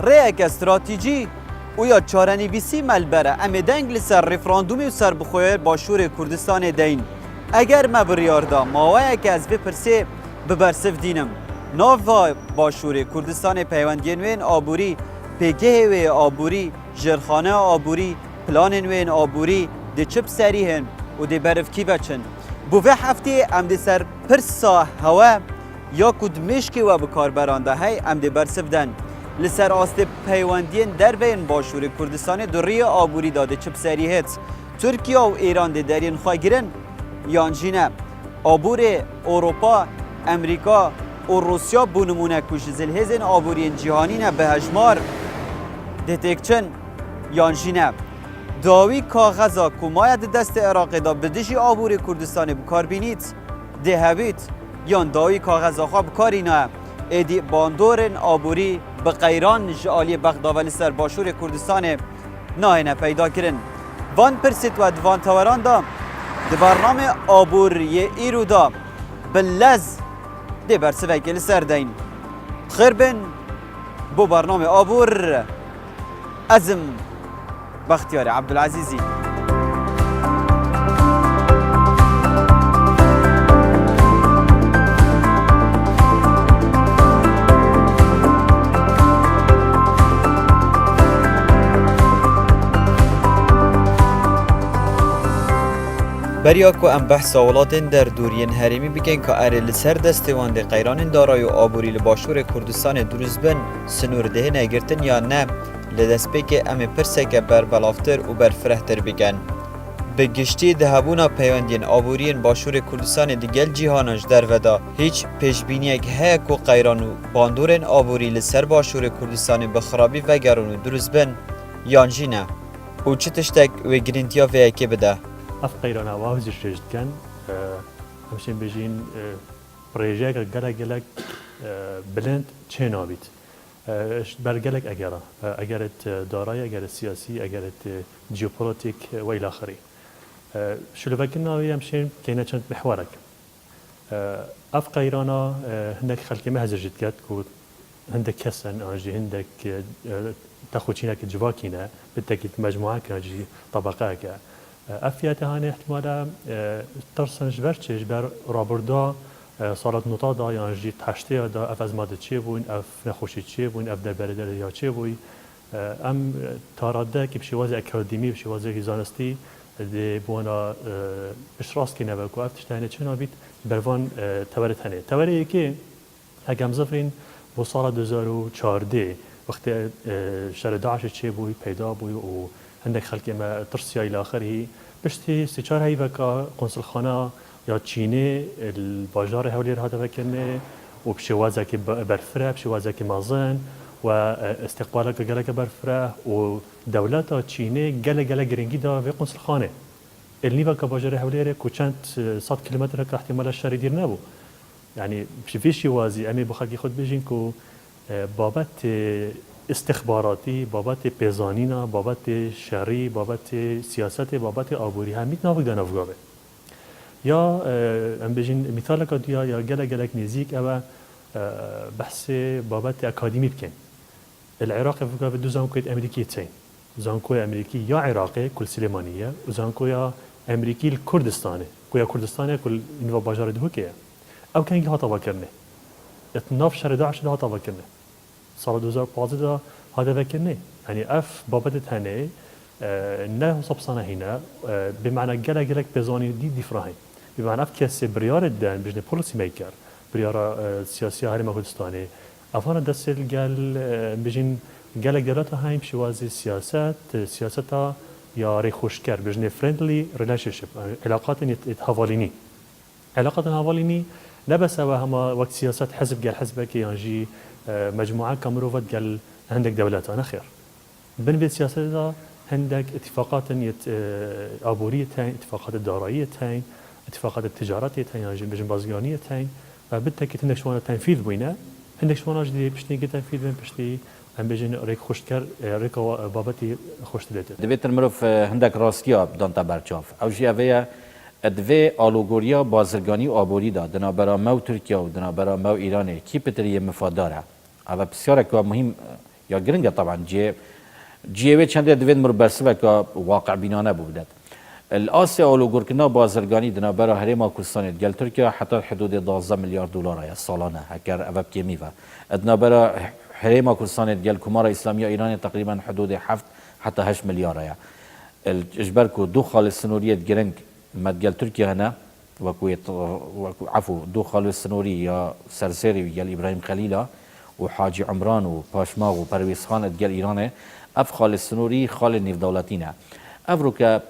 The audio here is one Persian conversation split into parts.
ریک استراتیجی و یا چارنی بیسی ملبره امی دنگ لسر ریفراندومی و سر بخویر باشور کردستان دین اگر ما بریاردا ماوه که از بپرسه ببرسف دینم ناو باشور کردستان پیوندین وین آبوری پیگه و آبوری جرخانه آبوری پلان وین آبوری دی چپ سری هن و دی برف کی بچن بو و هفته ام دی سر پرسا هوا یا کد مشکی و بکار برانده های ام دی برسف دن لسر آست پیوندین در بین باشور کردستان دوری آبوری داده چپ سری هت ترکیه و ایران دی درین خواه گرن یانجینه آبور اروپا امریکا و روسیا بونمونه کش زلهزن آبورین جهانی نه به هجمار دتکچن یانجینه داوی کاغذا کماید دست عراق دا بدشی آبور کردستان بکار بینید ده هبید یان داوی کاغذا خواه بکاری نه ایدی باندورن آبوری به قیران جعالی بغداولی سر باشور کردستان نه پیدا کرن وان پرسید و دوان توران دا ده برنامه آبور یه ایرو دا بلز ده برسوه که لسر دین خیر بین بو برنامه آبور ازم بختیار عبدالعزیزی بریا کو ام بحث اولادن در دورین هریمی بگن که اره لسر دستوان ده قیران دارای و آبوری لباشور کردستان دروزبن سنور ده نگرتن یا نه لدست بگه ام پرسه که بر بلافتر و بر فرهتر بگن به گشتی دهبونا پیوندین آبورین باشور کردستان دیگل جیهانش در ودا هیچ پیشبینی که های کو قیران و باندورن آبوری لسر باشور کردستان بخرابی و گران و دروزبن یانجی نه او چه تشتک و گرینتیا و یکی بده اف قیران آواز جشت کن همشین بجین پروژه که گلک بلند چه نابید برگلک اگرت دارای اگرت سیاسی اگرت جیوپولیتیک و الی آخره شلوفکن ناوی همشین که نه چند محورک اف قیرانا هندک خلقی مهزجت کرد که هندک کسان آنجی هندک تخوچینه که جواکینه بتکیت مجموعه که آنجی طبقه که افیات هانی احتمالا ترسنش برچش بر رابردا صارت نوتا دا یعنی تشته دا اف از ماده چیه بوین اف نخوشی چیه بوین اف درباره یا چیه بوی ام تاراده که بشواز اکادمی بشواز هیزانستی دی بونا اشراس که نبود که افتش تهنه چه نبید بروان تورت هنه توری که هجم زفرین با سال 2014 وقت شهر داعش چیه بوی پیدا بوی و عندك خلق ما ترسيا إلى آخره بشتي استشار هاي وكا قنصل خانة يا تشيني الباجار هولير هذا وكنه وبشوازك برفرة بشوازك مازن واستقبالك جلك برفرة ودولة تشيني جل جرينجي دا في قنصل خانة اللي وكا باجار هولير كوشانت 100 كيلومتر كاحتمال الشهر يدير نابو يعني في شوازي أمي بخلق خد بيجين كو بابت استخباراتی بابت پیزانینا بابت شهری بابت سیاست بابت آبوری همیت نافق دانافگاوه یا ام بجین مثال کدیا یا گلک نزیک او بحث بابت اکادمی بکن العراق فکر دو زانکوی امریکی تین زانکوی امریکی یا عراقی کل سلیمانیه و زانکوی امریکی کردستانه کویا کردستانه کل اینو باجار دو که او کنگی ها طبع کرنه اتناف شهر داعش ده ها طبع کرنه سال 2015 هذا ذكرني يعني اف بابت هني نه صبصانه هنا بمعنى جلك بزاني دي فراهي بمعنى اف كاس بريار الدان بجن بوليسي ميكر بريار سياسيه هرم كردستاني افانا دسل قال بجن جلك دلتا هاي بشوازي سياستا يا ريخوشكر بجن فريندلي ريليشن شيب علاقات يتهافاليني علاقات هافاليني نبس هما وقت سياسات حزب قال حزبك ينجي مجموعة كامروفات قال عندك دولات أنا خير بنبي السياسة عندك اتفاقات عبورية تاين اتفاقات الدارائية تاين اتفاقات التجارات تاين يعني بجن بازيانية تاين بالتأكيد عندك شوانا تنفيذ بينا عندك شوانا جدي بشتي تنفيذ بين بشتي عم بجن ريك خوشكر ريك بابتي خوش تلاتة دبيت المروف عندك راستيا بدون تبرچاف أو جيابيا ادوی آلوگوریا بازرگانی آبوری دا دنابرا مو ترکیه و دنابرا مو ایرانه کی پتریه مفاداره اما بسیار که مهم یا گرنگه طبعا جیوه چنده دوید مربرسوه که واقع بینانه بودد الآسیا اولوگورکنا بازرگانی دنا برا هرما کردستان گل ترکیه حتی حدود 12 میلیارد دلار یا سالانه هکر اوب کمی و ادنا برا هرما کردستان گل کمار اسلامی ایران تقریبا حدود 7 حتی 8 میلیارد یا اجبر کو دو خال سنوریت گرنگ مدگل ترکیه هنا وكو عفو دو خالو السنوري يا سرسيري يا ابراهيم خليلا وحاجي عمران وباشماغ وبرويز خان ادقال ايران اف خال السنوري خال النيف دولتينا افروكا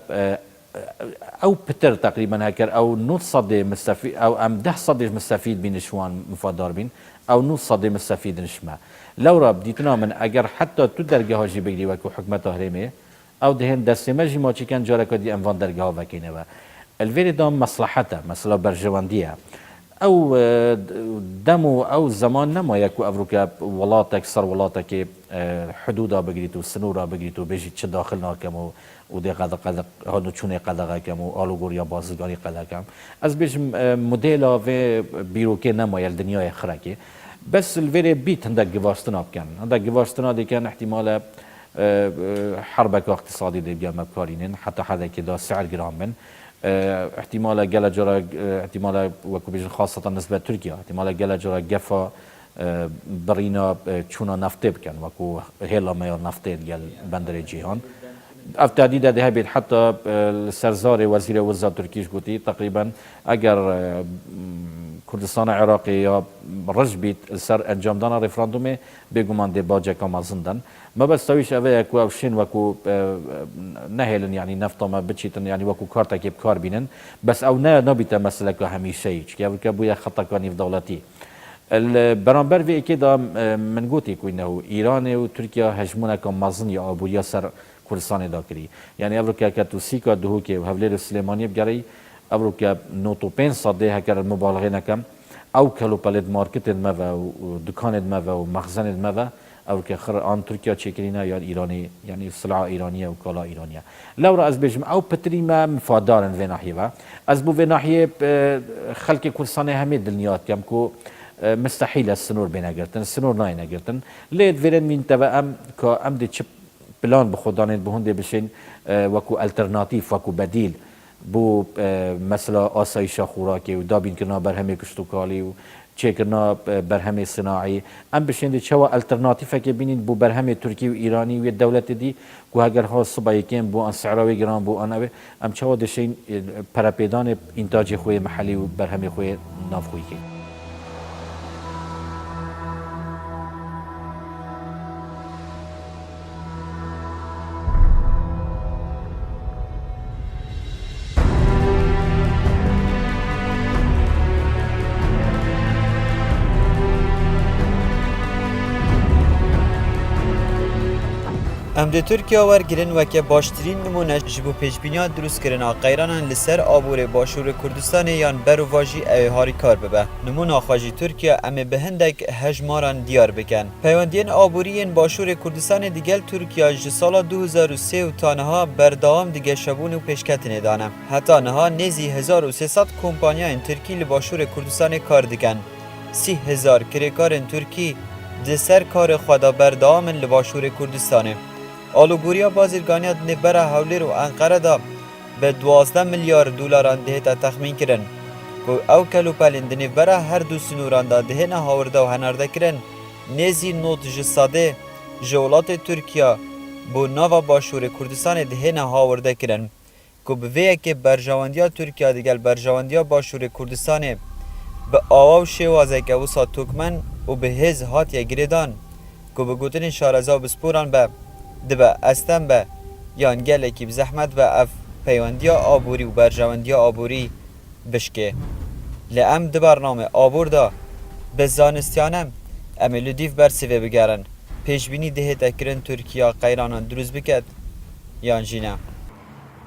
او بتر تقريبا هكر او نص صدي مستفيد او ام 10 صدي مستفيد بين شوان مفادار بين او نص صدي مستفيد نشما لو راه بديتنا من اگر حتى تو درجه هاجي بگري وكو حكمه هرمه او دهن دستمجي ما كان جاركا دي انوان درجه وكينه الفيري دام مصلحته مثلا برجوانديه او دمو او زمان نما يكو افروكا ولاتك صار ولاتك حدودا بگريتو سنورا بگريتو بيجي چه داخلنا كمو ودي قد هانو چونه قدغه كمو الوگوريا بازرگاني قدغه كم از بيج موديلا و بيروكي نما يل دنيا خركي بس الفيري بيت عندك گواستنا كان عندك گواستنا دي كان احتمال حربك اقتصادي دي بيا مبكارين حتى حدا كده سعر جرام من احتمال جل جرا احتمال وكبيج خاصة بالنسبة لتركيا احتمال جل جرا جفا برينا چونا نفته بكن وكو هلا ما نفته جل بندر جيهان افتاديدا ده بيت حتى السرزاري وزير وزارة تركيش قوتي تقريبا اگر كردستان عراقي يا رجبيت السر انجام دانا ريفراندومي بيگومان دي باجا كما زندن ما بس تويش اوه اكو اوشين وكو نهلن يعني نفطه ما بتشيتن يعني وكو كارتك بكار بينن بس او نبيتا مسألة كهميشة يجي كابويا خطا كاني في دولتي البرامبر في كده من قوتي كو انه ايران وتركيا هجمونا كمازن يا ابو ياسر كردستان داكري يعني افريكا كاتوسيكا دهوكي وهفلير السليماني بجري افريكا نوتو 5 صدي هكر المبالغه نكم او كلو باليد ماركت مافا ودكان مافا ومخزن مافا او كخر ان تركيا تشيكرينا يا ايراني يعني سلعه ايرانيه وكالا ايرانيه لو راس بيجم او بتريما مفادار في ناحيه از بو في ناحيه خلق كردستان هم دنيات كمكو مستحيل السنور بين اجرتن السنور ناين اجرتن ليد فيرن من تبع ام كام دي بلان بخدان بهند بشين وكو الترناتيف وكو بديل بو مثلا آسایش خوراکی و دابین کرنا برهمی کشتوکالی و چه کرنا برهمی صناعی ام بشینده چوا الترناتیفه که بینید بو برهمی ترکی و ایرانی و دولت دی که اگر ها صبح کم بو ان سعراوی گران بو ان اوه ام چوا دشین پرپیدان انتاج خوی محلی و برهمی خوی ناف خوی که ام د ترکیه ورگرن وکه باشترین نمونه جبو پیشبینیات دروست کرنا قیرانان لسر آبور باشور کردستان یان برواجی اوهاری کار ببه نمونه خواجی ترکیه ام به هندک هجماران دیار بکن پیوندین آبورین باشور کردستان دیگل ترکیه جسال 2003 و تانها بردام دیگه شبون و پیشکتنه دانم حتی نها نزی 1300 کمپانیان ترکی لباشور کردستان کار دیگن 30,000 کرکارن ترکی دسر کار خدا بردام لباشور کردستانه آلوگوریا بازرگانیات نبره هولیر و انقره دا به 12 میلیارد دلار دهتا تخمین کرن که او کلو پلند نبره هر دو سنوران دا دهنه هاورده و هنرده کرن نزی نوت جساده جولات ترکیه بو ناوا باشور کردستان دهنه هاورده کرن که به ویه که برجواندیا ترکیه دیگل برجواندیا باشور کردستان به آوا و شوازه که وسا توکمن و به هز هاتیه گریدان که به گوتن شارزا و بسپوران به دبا استن به یان گلکی بزحمت به اف پیوندیا آبوری و برجواندیا آبوری بشکه لام د برنامه آبور دا به زانستیانم املو دیف برسیوه بگرن پیشبینی ده تکرن ترکیه قیرانان دروز بکد یان جینا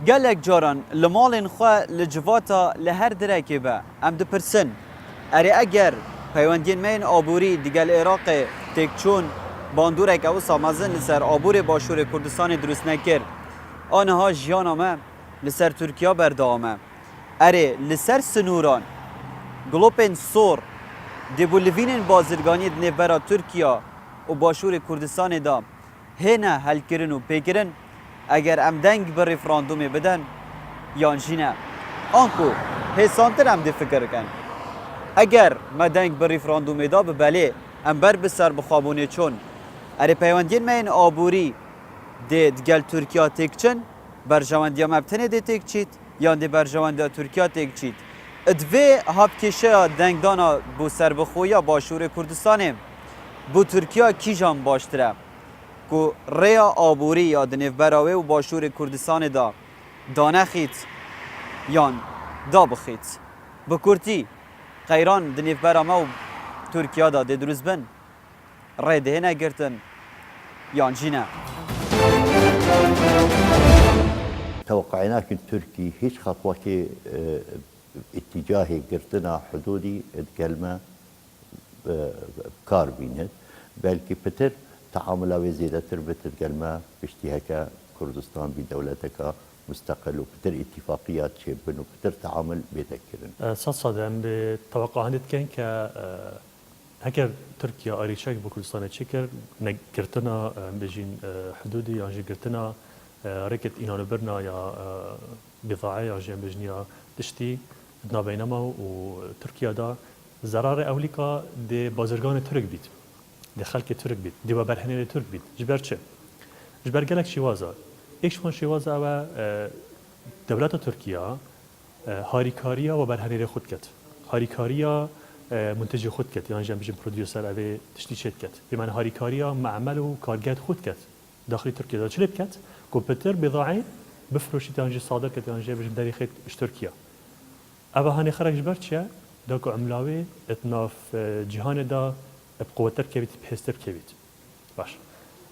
گلک جاران لمالین خواه لجواتا لهر درکی به ام د پرسن اری اگر پیوندین مین آبوری دیگل عراق تکچون باندورک او سامزن لسر آبور باشور کردستان دروست نکر آنها جیانامه لسر ترکیه بردامه اره لسر سنوران گلوپن سور دبولوینین بازرگانی دنبرا ترکیه و باشور کردستان دا هنه هل کرن و پیکرن اگر ام دنگ بر ریفراندومی بدن یان جینه آنکو هسانتر هم دی فکر کن اگر ما دنگ بر ریفراندومی دا ببله ام بر بسر بخوابونه چون اره پیوندین من آبوری دی گل ترکیه تک چن برجواندیا مبتنه دی تک چید یان دی برجواندیا ترکیه تک چید ادوی هاب کشه دنگدانا بو سر بخویا باشور کردستانه بو ترکیه کی جان باشتره کو ریا آبوری یا دنیو براوی و باشور کردستان دا دانه خیت یان دا بخیت بکورتی قیران دنیو برامه و ترکیه دا دی دروز بن ری دهنه گرتن یان جینه توقعنا که ترکی هیچ خطوه که اتجاه گرتنا حدودی اتکلمه کار بیند بلکه پتر تعامل و زیاده تر بتتكلمه باشتهاك كردستان بدولتك مستقل وبتر اتفاقيات شبن وبتر تعامل بيتكرن. صدام بتوقع عندك كان ك هكر تركيا أريشاك بكردستان تشكر نقرتنا بجين حدودي يعني قرتنا ركت إنان برنا يا بضاعة يعني بجنيا تشتي دنا بينما وتركيا دا زرار أوليكا دي بازرگان ترك بيت. دی خلک ترک بید دی و برهنه ترک بید جبر چه جبر گلک شوازا ایکشون شوازا و دولت ترکیه هاریکاریا و برهنه خود کت هاریکاریا منتج خود کت یعنی جنب جنب پرودیوسر اوه تشتی چت کت بمعنی هاریکاریا معمل و کارگرد خود کت داخل ترکیه دا چلب کت کمپیوتر بضاعی بفروشی یعنی صادر کت یعنی جنب داری خیت ترکیه اوه هانی خرج جبر چه داکو عملاوی اتناف جهان دا بقوتر كبيت بحستر كبيت باش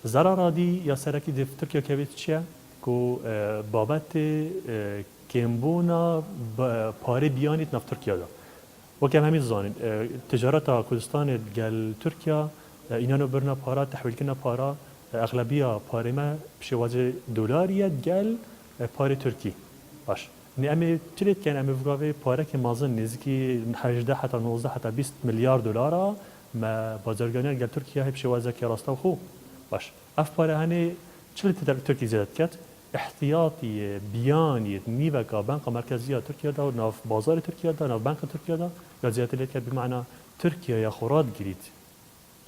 زرارة دي يا سركي دي تركيا كبيت چيا كو بابت كيمبونا باري بيانيت نف تركيا دا وكم همي زانين تجارة كردستان قال تركيا إنانو برنا بارا تحويل كنا بارا أغلبية باري ما بشوازي دولارية قال باري تركي باش نی امی چلیت کن امی وقتی پاره که مازن نزدیکی 18 حتی 19 حتی 20 میلیارد دلار ما بازرگانی گل ترکیه هیچ شوازه که راسته خو باش اف پاره هنی چلیت در ترکیه زیاد کت احتیاطی بیانی نیو که بانک مرکزی ترکیه دا و ناف بازار ترکیه دا ناف بانک ترکیه دا یا زیاد لیت که بمعنی ترکیه یا خوراد گرید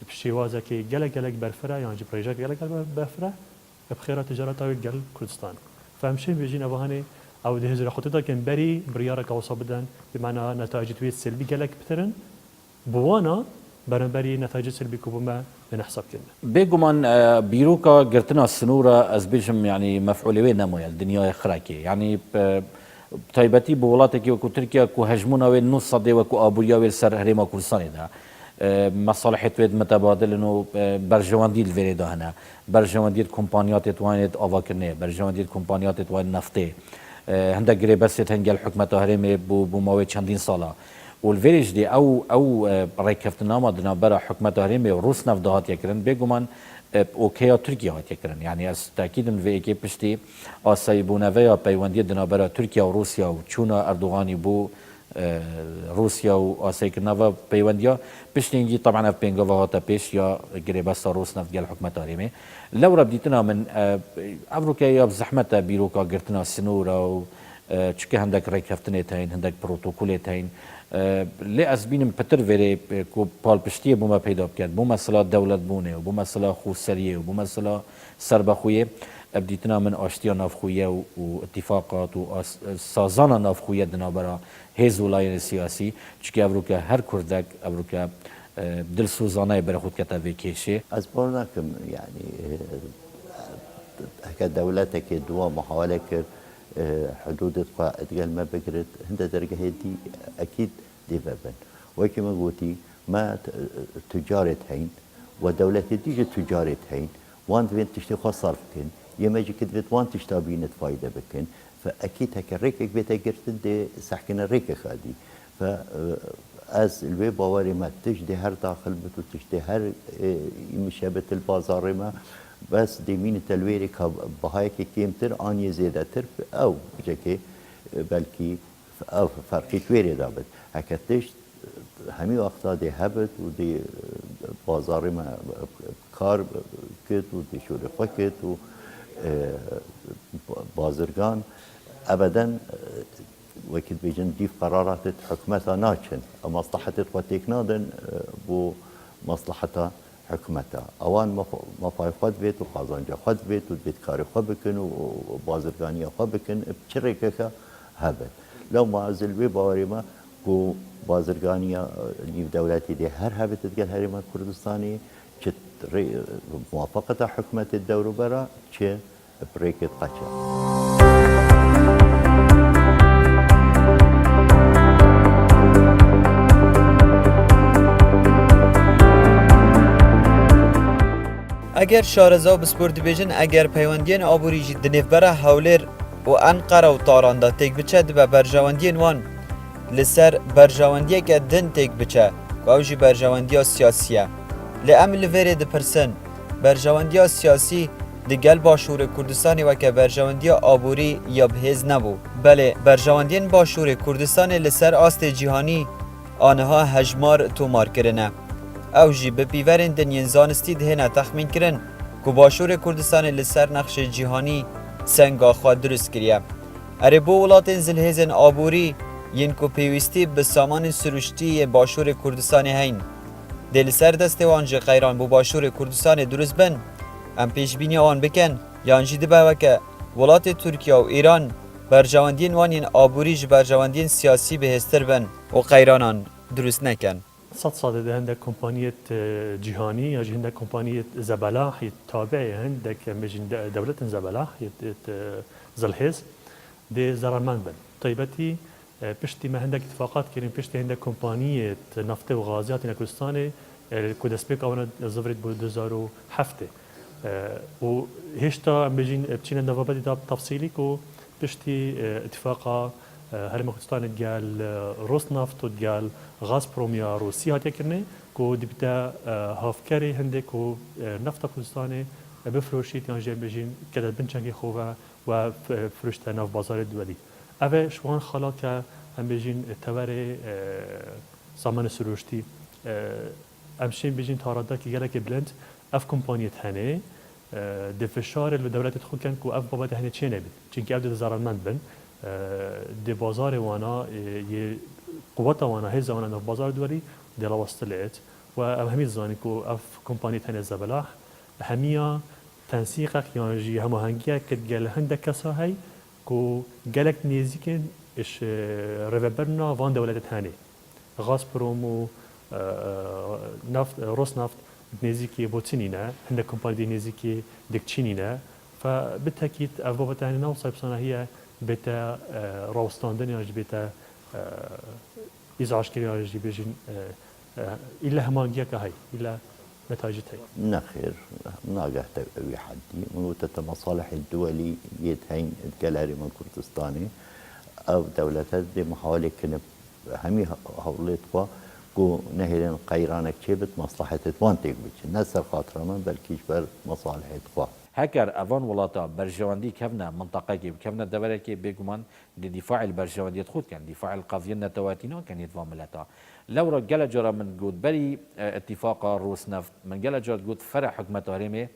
بشوازه که گلک برفره یا جبريجا گلک برفره بخيرات تجارت او گل کردستان فهمشين بيجينا بهاني او ده هزر خطيطه كان بري بريارك او صابدان بمعنى نتائج تويت سلبي قالك بترن بوانا برنبري نتائج سلبي كوبما بنحسب كنا بيجومان بيروكا قرتنا السنورة أزبيجم يعني مفعولة وين نمو الدنيا خراكي يعني طيبتي بولاتك وكو تركيا كو هجمونا وين نص صدي وكو أبوريا وين سر هريما كورساني ده مصالح ويد متبادل انه برجواندي الفيريدا هنا برجواندي كومبانيات توانيت افاكرني برجواندي كومبانيات توان نفطي هندا غريبس هنجل حكمه هرمي بو ماوي چندين سالا والفيريج دي او ريكفتنا ما دنا برا حكمه هرمي روس نفدات يكرن بيغمان اوكي تركيا هات يكرن يعني اس تاكيد ان في كي بشتي اسايبونا فيا بيواندي دنا برا تركيا وروسيا وچونا اردوغاني بو روسيا واسيك نافا بيوانديا بشتينجي طبعا في بينغوفا هاتا بيش يا غريباس روس نفط ديال حكمه تاريمي لو رديتنا من افروكيا بزحمه بيروكا قرتنا السنوره و تشكي هندك ريكفتنيتين هندك بروتوكوليتين لي اسبين بتر فيري كو بال بشتي بوما بيدا بكات بوما صلا دوله بونه وبوما صلا خو سريه وبوما صلا سربخويه بديتنا من اشتيا نافخويه واتفاقات وسازانا نافخويه دنا برا هيز ولاين السياسي تشكي افروكا هر كردك افروكا دل سوزانه برا خود كتا في كيشي أزبرناكم يعني كدولتك دوا محاولة كر حدود اتقال ما بقرت هند درجة هدي أكيد دي بابن وكما قلتي ما تجارة هين ودولتي تيجي تجارة هين وان فين تشتي خسر فكن يماجي كدفت وان تشتابين فايدة بكن فأكيد هكا ريكك بيتقرت دي سحكنا ريكك هادي از الوی باوری ما تجدي هر داخل بتو تجدي هر مشابه البازار ما بس ديمين تلويري كبهاي كيمتر اني زيادتر او بجكي بلكي او فرقي تويري دابت هكتش همي وقتا دي هبت ودي بازار ما کار کرد و دیشور خوا کرد و بازرگان ابدا وكل بيجن ديف قرارات حكومتها ناچن مصلحة قوتيك نادن بو مصلحتها حكومتها اوان مفاي خود بيت وقازانجا خود بيت وبيت كاري خود بكن وبازرگانيا خود بكن بشركك هبل لو ما زل بي باوري ما بو بازرگانيا اللي دولتي دي هر هبت تقال هريما كردستاني موافقة حكومة الدور برا چه بريكت قچا اگر شارزا بسپور دیویژن اگر پیوندین آبوری جی دنیفبره هولر و انقره و تارانده تک بچه دبه برجواندین وان لسر برجواندیه که دن تک بچه که او جی برجواندیا سیاسیه لعم لویره دپرسن برجواندیا سیاسی دگل باشور کردستانی و که برجواندیا آبوری یا بهز نبو بله برجواندین باشور کردستان لسر آست جیهانی آنها هجمار تومار کرنه او جی به پیورین دنین زانستی دهنه تخمین کرن که باشور کردستان لسر نقش جیهانی سنگا خواه درست کریه. اره بو ولاتین زلهزن آبوری ین که پیوستی به سامان سروشتی باشور کردستان هین. دل سر دست وانجی غیران بو باشور کردستان درست بن ام پیش بینی آن بکن یانجی دبه وکه ولات ترکیه و ایران برجواندین وانین آبوریج برجواندین سیاسی بهستر بن و غیرانان درست نکن. صد صاد هندك كومبانية جهاني يجي هندك كومبانية زبلاح تابعة هندك مجن دولة زبلاح زلحيز دي زرمان بن طيبتي بشتي ما هندك اتفاقات كريم بشتي هندك كومبانية نفط وغازات كردستاني كودسبيك أو زفرت بو 2007 وهشتا مجن بتشينا نوابدي داب تفصيلي كو بشتي اتفاقا هرم كردستان قال روس نفط وقال غازبروم يا روسيا هاتيكرني كو دبتا هافكاري هندك و نفط كردستاني بفروشيت يعني بيجين كذا بنشانكي خوفا وفروشتا ناف بازار الدولي أبا شوان خلاك هم بيجين تواري سامان سروشتي امشين بيجين تارادا كي جالك بلند اف كومبانيت هني دفشار الدولات تدخل كان كو اف بابا هني تشينا بي چونكي ابدا زارمند بن دي بازار وانا قوة وانا هزا وانا في بازار دولي دي لوستلت وأهمية زانيكو أف كومباني تاني زبلاح أهمية تنسيقك يعني هم هنجيا كتجل هندك كساهي كو جالك نيزيكن إيش ريفبرنا فان دولة تاني غازبروم و نفط روس نفط نيزيكي بوتينينا هندك كومباني نيزيكي دكتشينينا فبالتأكيد أفضل تاني نوصل بصنا هي بتا روستاندن يعني بتا إزعاج كريم يعني بيجين إلا همانجيا كهاي إلا نتائج هاي. نخير ناقح تبي حدي موتة مصالح الدولي يتهين الجلاري من كردستاني أو دولتات دي محاولة كنب همي هوليت قا كو نهرين قيرانك شبت مصلحة توانتك بيش نسر خاطر من بلكيش بر مصالح قا. هكر أفان ولاتا برجواندي كفنا منطقة كي كفنا دولة كي بيجمان لدفاع البرجواندي تخوت كان دفاع القضية النتواتينو كان يدفع ملتا لو رجال جرا من جود بري اتفاق روس نفط من جال جرا جود فرع حكمة هرمي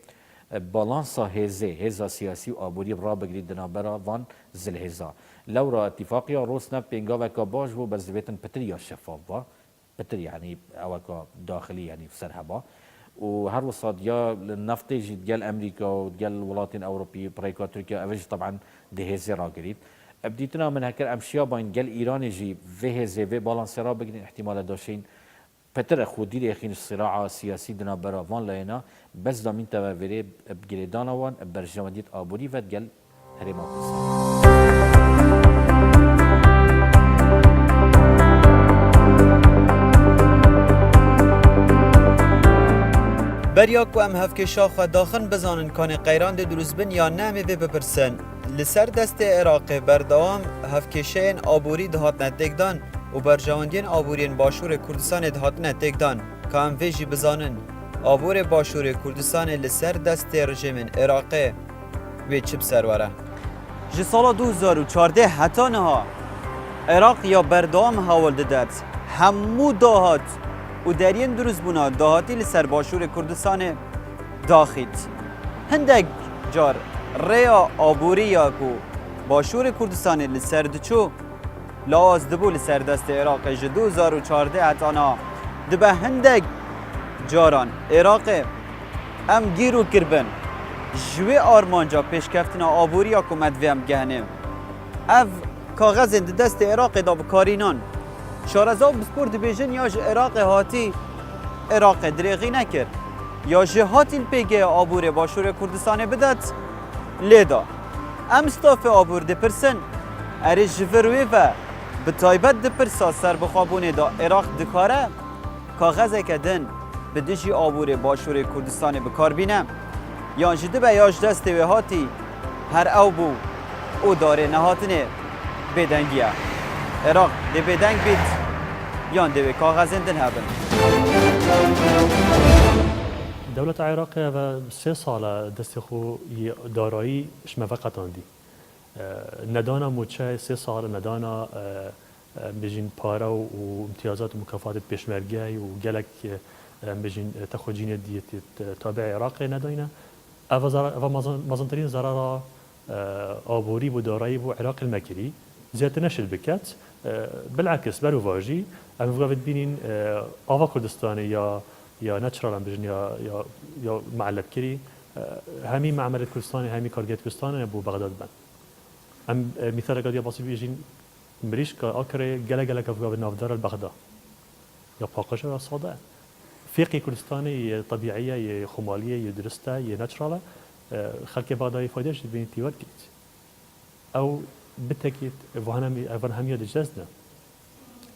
بالانسا هزا سياسي وابوري برا بجريد دنابرا فان زل هزا لو را اتفاقيا روس نفط بينجا وكا باش بو بس بيتن بتريا شفاف با بتري يعني اوكا داخلي يعني في سرهبا وهر وصاد يا النفط يجي ديال امريكا وديال الولايات الاوروبيه بريكا تركيا افج طبعا دهيزي راقريت بديتنا من هكر امشيا باين ديال ايران يجي فيهزي في بالانسرا بقين احتمال داشين بتر خودي ليخين الصراع السياسي دنا برا فان لينا بس دامين تبافيري بجلدانا وان برجوانديت ابوري وديال هريما بریا کو ام هفکه شاخ داخن بزانن کان قیران ده دروز بن یا نمی به بپرسن لسر دست عراق بردوام هفکشین آبوری دهات نتگدان و برجواندین آبورین باشور کردستان دهات نتگدان که ام ویجی بزانن آبور باشور کردستان لسر دست رژیم عراق و چپ سروره جی سال 2014 حتی نها عراق یا بردوام حوال دادت همو دهات و درین دروز بونا داهاتی لسر باشور کردستان داخید هندک جار ریا آبوری یا کو باشور کردستان لسر دچو لاز دبو لسر دست عراق ج 2014 هتانا دبه هندک جاران عراق ام گیرو کربن جوی آرمانجا پیشکفتنا آبوری یا کومت ویم گهنه اف کاغذ دست عراق دا بکارینان شارزا بسپور دبیجن یا عراق هاتی عراق دریغی نکر یا جهات الپیگه آبور باشور کردستان بدت لیدا ام ستاف آبور دپرسن اری جفروی و به تایبت دپرسا سر بخوابونه دا عراق دکاره کاغذ کدن به دجی آبور باشور کردستان بکار بینم یا جده به یاش دست و هاتی هر او بو او داره نهاتنه بدنگیه عراق ده بدنگ بید یان ده کاغذن دن هبن دولت عراق و 3 سال دست خو دارایی شمفقتان دی ندانا موچه 3 سال ندانا بجین پاره و امتیازات و مکافات پیشمرگی و گلک بجین تخوجین دیت تابع عراق نداینا و مازنترین ضرر آبوری و دارایی و عراق المکری زیادت نشد بکت بالعکس برو واجی ام فقط بینین آوا کردستان یا نچرال ام بجین یا معلب کری همی معمل کردستان همی کارگیت کردستان بو بغداد بن ام مثال قد باسی بیجین مریش که آکره گله کفگاه نافدار البغداد یا پاقش یا صاده فيقي كردستاني طبيعية خمالية درسته ناتشراله خلق بغداد فايدة بين تيوات كيت أو بالتأكيد فهمية دجازنا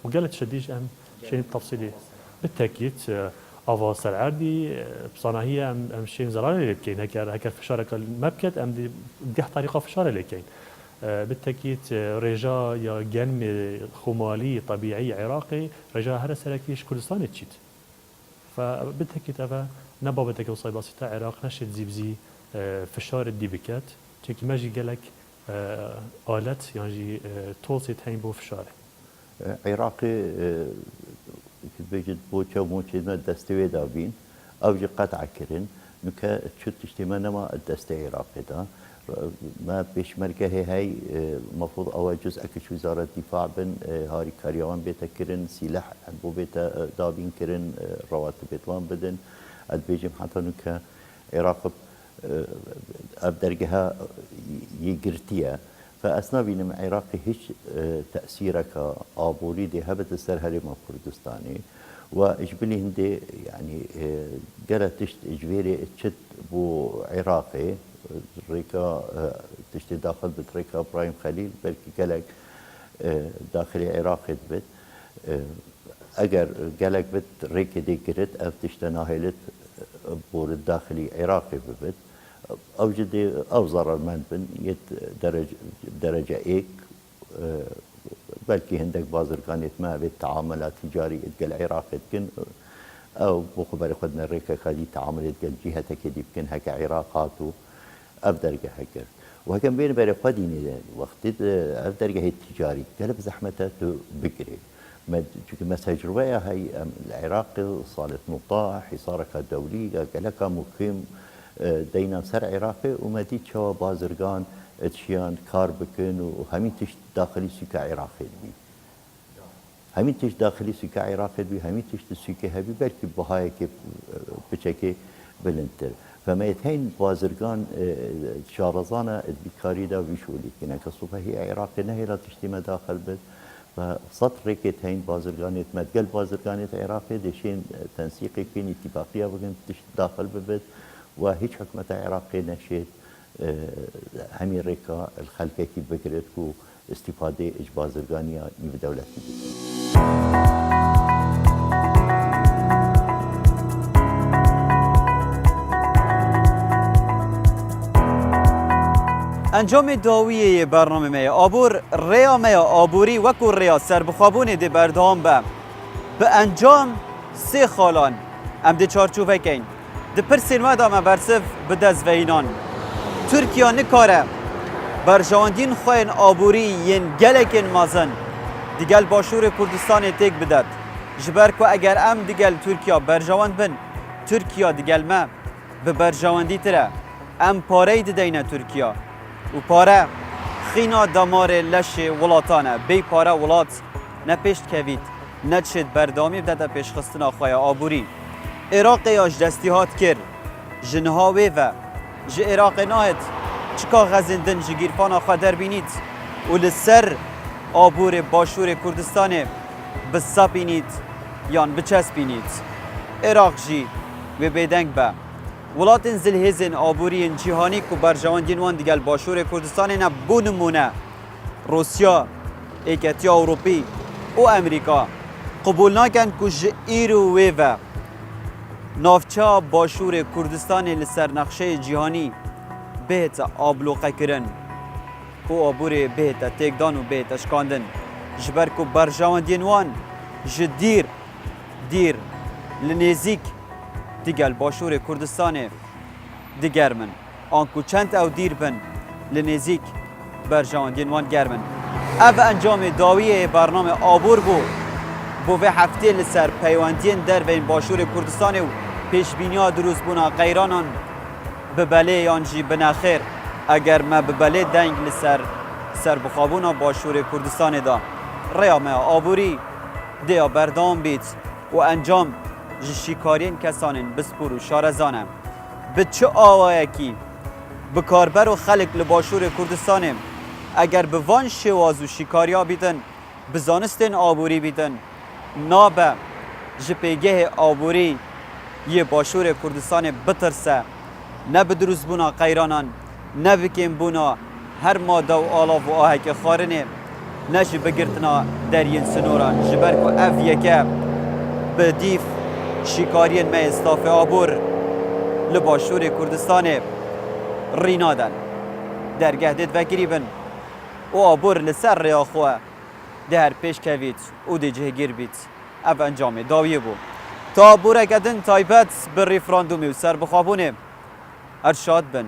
وقالت شديج أم شيء تفصيلي بالتأكيد أفاصل عردي بصناعية أم شيء زراري لكين هكر فشارك ما بكت أم دي طريقة فشار لكين بالتأكيد رجاء يا جنم خمالي طبيعي عراقي رجاء هذا سلكيش كردستاني تشيت فبالتأكيد هذا نبابتك وصاي بسيطة عراق نشد زيبزي فشار الدي بكات تشكي ما جي قالك آلات يعني توصي تهين بو فشاره عراقي بيجد بوچا موچي ما دستوي دابين او جي قطع كرن نكا تشت اجتماع نما الدست عراقي دا ما بيش مركه هاي مفروض اول جزء كش وزاره الدفاع بن هاري كاريوان بيتا كرن سلاح بو بيتا دابين كرن رواتب بيتوان بدن اد بيجم حتى نكا عراق ابدرجها يقرتيا فاثناء بينما عراقي هيش تاثيرك ابوري دي هبت السر هرم كردستاني واجبلي هندي يعني قالت تشت اجبيري تشت بو عراقي ريكا تشتي داخل بتريكا ابراهيم خليل بلكي قالك داخلي عراقي بت اگر قالك بت ريكا دي قرت اف تشتي ناهلت بور الداخلي عراقي ببت اوجد او ضرر من بن يت درجه ايك بلكي هندك بازر كانت ما بالتعاملات تجاري اتقل العراق تكن او بخبر خدنا الريكا خلي تعامل اتقل جهتك دي يمكن هكا عراقات افدرجه هكا وهكا بين بري خديني وقت افدرجه هي التجاري قلب زحمته بقري ما تجربه هي العراق صارت مطاع حصارك الدولي قالك مقيم دينا سر عراقي وما دي شوا بازرگان اتشيان كار بكن وهمين تش داخلي سكا عراقي بي همين تش داخلي سكا عراقي بي همين تش سكا هبي بركي بهاي كيف بشكل بلنتر فما يتهين بازرگان شارزانا البكاري دا ويشولي كنا كصوبة هي عراقي نهي لا تشتي داخل بس فسطر كتهين بازرگان متقل بازرگان عراقي دشين تنسيقي كين اتفاقية بكن تش داخل ببت وهيج حكمة عراقي نشيت همين ريكا الخلقة كي بكرت كو استفادة إجباز الغانية بدولة انجام داویه برنامه می آبور ریا می آبوری وکو ریا سربخوابون دی بردام به انجام 3 خالان ام دی چارچوبه کین دی پرسین مدا ما برسف به دزوینان ترکیه نکاره برجاندین خوین آبوری ین گلکن مازن دیگل باشور کردستان تک بدد جبر کو اگر ام دیگل ترکیه برجوان بن ترکیه دیگل ما به برجواندی تره ام پاره دینه ترکیه و پاره خینا دمار لش ولاتانه بی پاره ولات نپشت کوید نچید بردامی بده پیش خستنا خواه آبوری عراق یاش دستی هات کرد جنهاوی و جه عراق ناهد چکا غزندن جگیرفانا خواه در بینید و لسر آبور باشور کردستان بسا بینید یان بچس بینید عراق جی و بیدنگ با ولاتن زلهزن آبوری جیهانی که برجوان دینوان دیگل باشور کردستان نبو نمونه روسیا ایکتیا اروپی و امریکا قبول نکن که جه ایرو و نافچه باشور کردستان لسر نقشه جیهانی بهت آبلوقه کرن که آبور بهت تکدان و بهت اشکاندن جبر که برجوان دینوان جه دیر لنزیک دیگل باشور کردستان دیگر من آنکو چند او دیر بن لنزیک برجوان دینوان گرمن او انجام داوی برنامه آبور بو به هفته لسر پیوندین در بین باشور کردستان و پیشبینی دروز بونا غیرانان ببله یانجی بناخیر اگر ما ببله دنگ لسر سر بخابونا باشور کردستان دا ریامه آبوری دیا بردام بیت و انجام جشیکارین کسانین بسپور و شارزانه به چه آوایکی به کاربر و خلق لباشور کردستانه اگر به وان شواز و شیکاریا بیتن بزانستین آبوری بیتن نابه جپیگه آبوری یه باشور کردستان بترسه نه بدروز بونا قیرانان نه بکن بونا هر ماده و آلاف و آهک خارنه نه جی بگرتنا درین سنوران جبر که اف یکه به دیف شیکارین می استاف آبور لباشور کردستان رینادن درگه دید وکری بن و آبور لسر ریا خواه ده هر پیش کوید او ده جه گیر بید او انجام داویه بو تا آبوره کدن تایبت به ریفراندومی و سر بخوابونه ارشاد بن